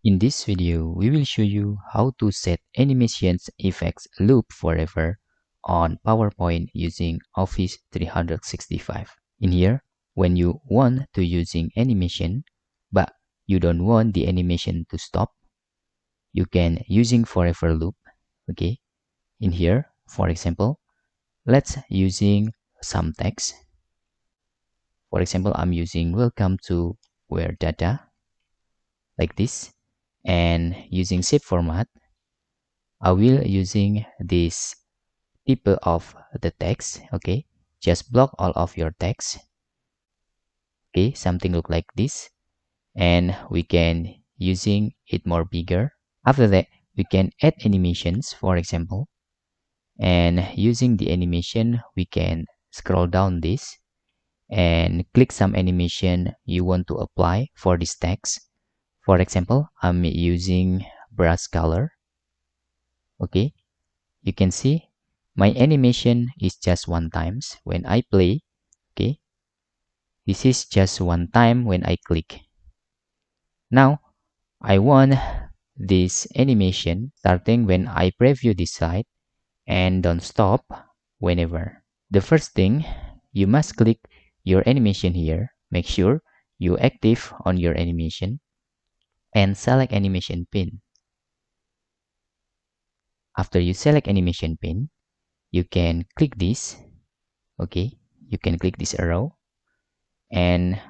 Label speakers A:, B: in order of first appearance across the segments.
A: In this video, we will show you how to set animations effects loop forever on PowerPoint using Office 365. In here, when you want to using animation, but you don't want the animation to stop, you can using forever loop. Okay. In here, for example, let's using some text. For example, I'm using welcome to where data like this, and using shape format, I will using this type of the text. Okay, just block all of your text. Okay, something look like this, and we can using it more bigger. After that, we can add animations, for example, and using the animation, we can scroll down this and click some animation you want to apply for this text. For example, I'm using brush color. Okay, you can see my animation is just one times when I play. Okay, this is just one time when I click. Now I want this animation starting when I preview this site and don't stop whenever. The first thing, you must click your animation here. Make sure you active on your animation and select animation pin. After you select animation pin, you can click this. Okay, you can click this arrow, and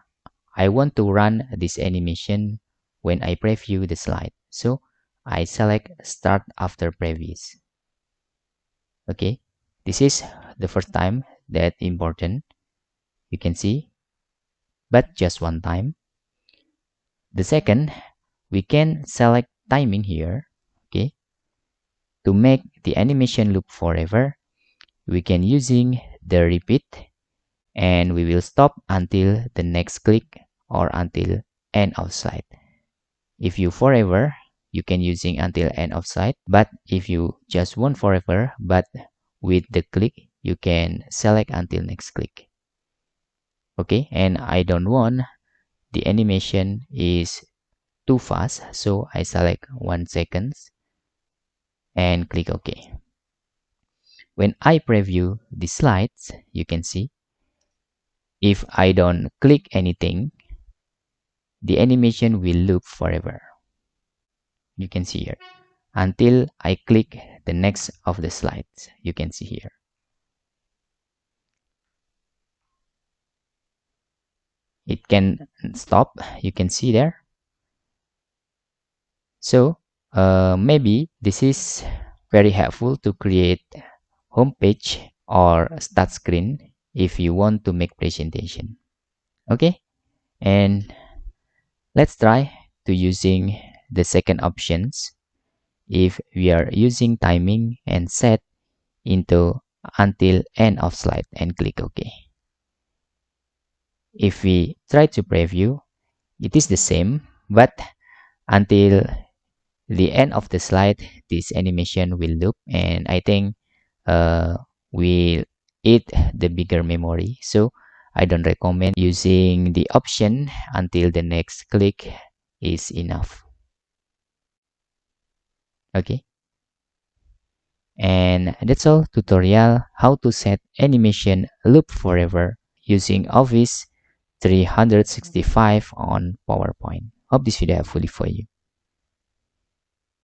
A: I want to run this animation when I preview the slide, so I select start after previous. Okay, this is the first time that important, you can see, but just one time. The second, we can select timing here. Okay, to make the animation loop forever, we can using the repeat, and we will stop until the next click or until end of slide. If you forever, you can using until end of slide, but if you just want forever but with the click, you can select until next click. Okay, and I don't want the animation is too fast, so I select 1 second and click OK. When I preview the slides, you can see if I don't click anything, the animation will loop forever. You can see here until I click the next of the slides. You can see here. It can stop. You can see there. So maybe this is very helpful to create homepage or start screen if you want to make presentation. Okay, and let's try to using the second options. If we are using timing and set into until end of slide and click OK. If we try to preview, it is the same, but until the end of the slide, this animation will loop, and I think will eat the bigger memory. So I don't recommend using the option until the next click is enough. Okay. And that's all tutorial how to set animation loop forever using Office 365 on PowerPoint. Hope this video helpful for you.